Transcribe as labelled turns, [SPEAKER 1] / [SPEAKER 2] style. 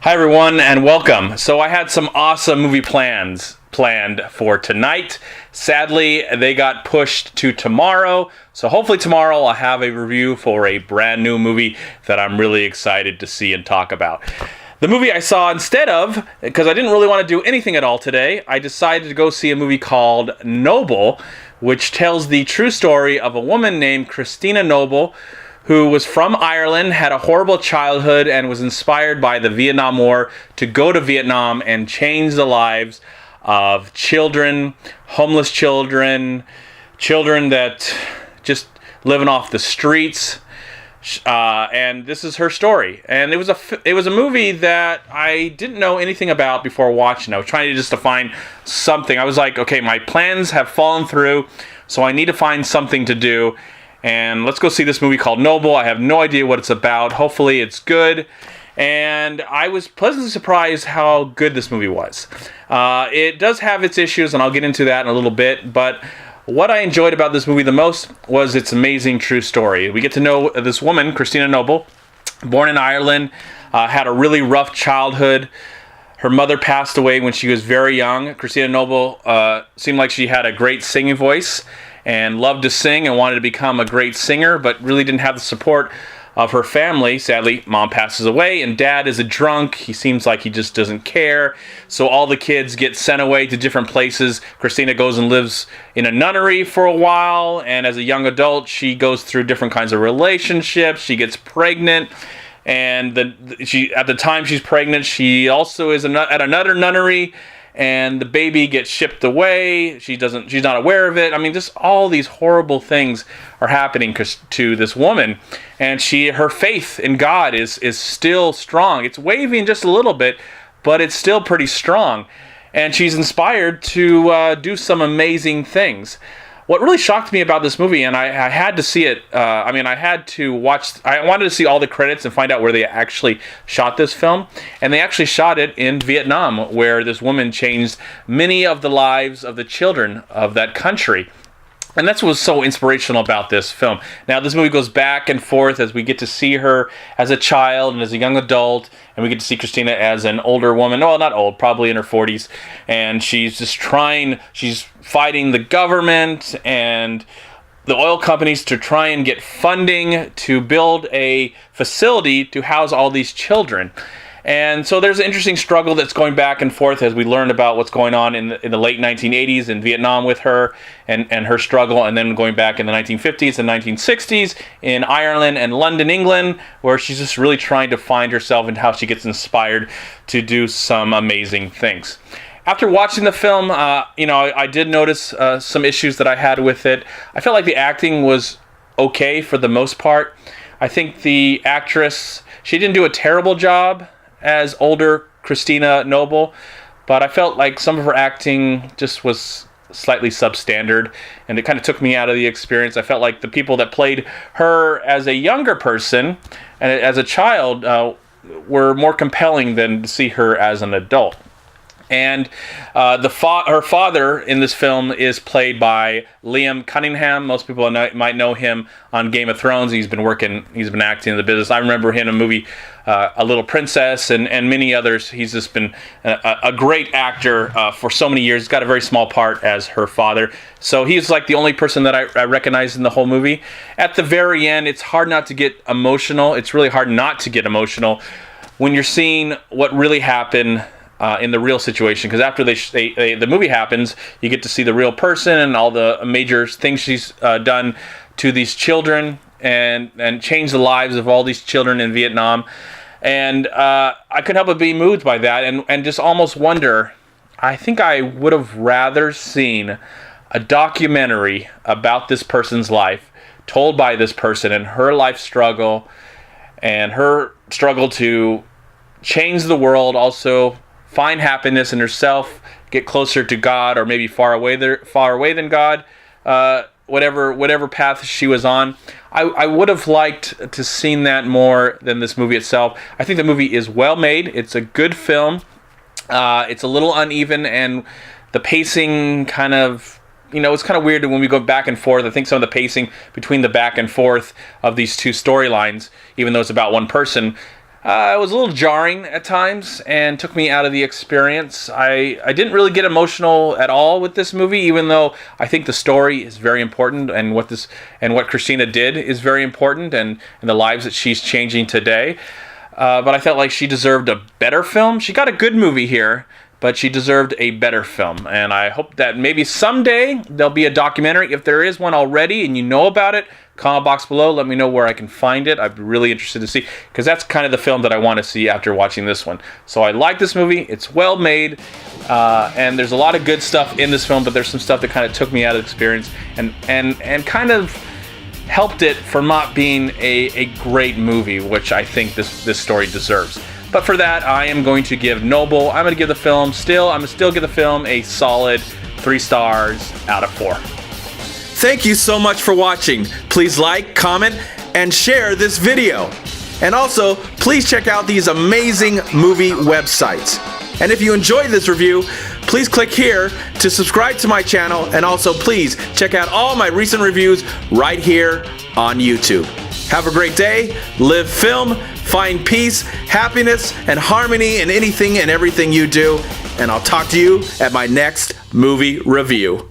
[SPEAKER 1] Hi everyone and welcome. So I had some awesome movie planned for tonight. Sadly, they got pushed to tomorrow. So hopefully tomorrow I'll have a review for a brand new movie that I'm really excited to see and talk about. The movie I saw instead of, because I didn't really want to do anything at all today, I decided to go see a movie called Noble, which tells the true story of a woman named Christina Noble, who was from Ireland, had a horrible childhood, and was inspired by the Vietnam War to go to Vietnam and change the lives of children, homeless children, children that just living off the streets. And this is her story. And it was a movie that I didn't know anything about before watching. I was trying to find something. I was like, okay, my plans have fallen through, so I need to find something to do. And let's go see this movie called Noble. I have no idea what it's about. Hopefully it's good. And I was pleasantly surprised how good this movie was. It does have its issues, and I'll get into that in a little bit. But what I enjoyed about this movie the most was its amazing true story. We get to know this woman, Christina Noble, born in Ireland, had a really rough childhood. Her mother passed away when she was very young. Christina Noble seemed like she had a great singing voice and loved to sing and wanted to become a great singer, but really didn't have the support of her family. Sadly, mom passes away, and dad is a drunk. He seems like he just doesn't care. So all the kids get sent away to different places. Christina goes and lives in a nunnery for a while, and as a young adult, she goes through different kinds of relationships. She gets pregnant, and at the time she's pregnant, she also is at another nunnery, and the baby gets shipped away. She's not aware of it. I mean, just all these horrible things are happening to this woman, and her faith in God is still strong. It's waving just a little bit, but it's still pretty strong, and she's inspired to do some amazing things. What really shocked me about this movie, and I had to see it, I wanted to see all the credits and find out where they actually shot this film. And they actually shot it in Vietnam, where this woman changed many of the lives of the children of that country. And that's what was so inspirational about this film. Now, this movie goes back and forth as we get to see her as a child and as a young adult, and we get to see Christina as an older woman. Well, not old, probably in her 40s. And she's fighting the government and the oil companies to try and get funding to build a facility to house all these children. And so there's an interesting struggle that's going back and forth as we learn about what's going on in the late 1980s in Vietnam with her and her struggle, and then going back in the 1950s and 1960s in Ireland and London, England, where she's just really trying to find herself and how she gets inspired to do some amazing things. After watching the film, I did notice some issues that I had with it. I felt like the acting was okay for the most part. I think the actress, she didn't do a terrible job as older Christina Noble, but I felt like some of her acting just was slightly substandard, and it kind of took me out of the experience. I felt like the people that played her as a younger person and as a child were more compelling than to see her as an adult. And her father in this film is played by Liam Cunningham. Most people might know him on Game of Thrones. He's been acting in the business. I remember him in a movie, A Little Princess, and many others. He's just been a great actor for so many years. He's got a very small part as her father. So he's like the only person that I recognize in the whole movie. At the very end, it's hard not to get emotional. It's really hard not to get emotional when you're seeing what really happened in the real situation, because after the movie happens, you get to see the real person and all the major things she's done to these children and change the lives of all these children in Vietnam. And I couldn't help but be moved by that and just almost wonder, I think I would have rather seen a documentary about this person's life told by this person and her life struggle and her struggle to change the world, also find happiness in herself, get closer to God, or maybe far away than God, whatever path she was on. I would have liked to seen that more than this movie itself. I think the movie is well made. It's a good film. It's a little uneven, and the pacing kind of, it's kind of weird when we go back and forth. I think some of the pacing between the back and forth of these two storylines, even though it's about one person, It was a little jarring at times and took me out of the experience. I didn't really get emotional at all with this movie, even though I think the story is very important and what Christina did is very important and the lives that she's changing today. But I felt like she deserved a better film. She got a good movie here, but she deserved a better film. And I hope that maybe someday there'll be a documentary. If there is one already and you know about it, comment box below. Let me know where I can find it. I'd be really interested to see, because that's kind of the film that I want to see after watching this one. So I like this movie. It's well made, and there's a lot of good stuff in this film, but there's some stuff that kind of took me out of the experience and kind of helped it from not being a great movie, which I think this story deserves. But for that, I am going to give Noble, I'm going to give the film I'm going to still give the film a solid 3 stars out of 4.
[SPEAKER 2] Thank you so much for watching. Please like, comment, and share this video. And also, please check out these amazing movie websites. And if you enjoyed this review, please click here to subscribe to my channel, and also please check out all my recent reviews right here on YouTube. Have a great day, live film, find peace, happiness, and harmony in anything and everything you do, and I'll talk to you at my next movie review.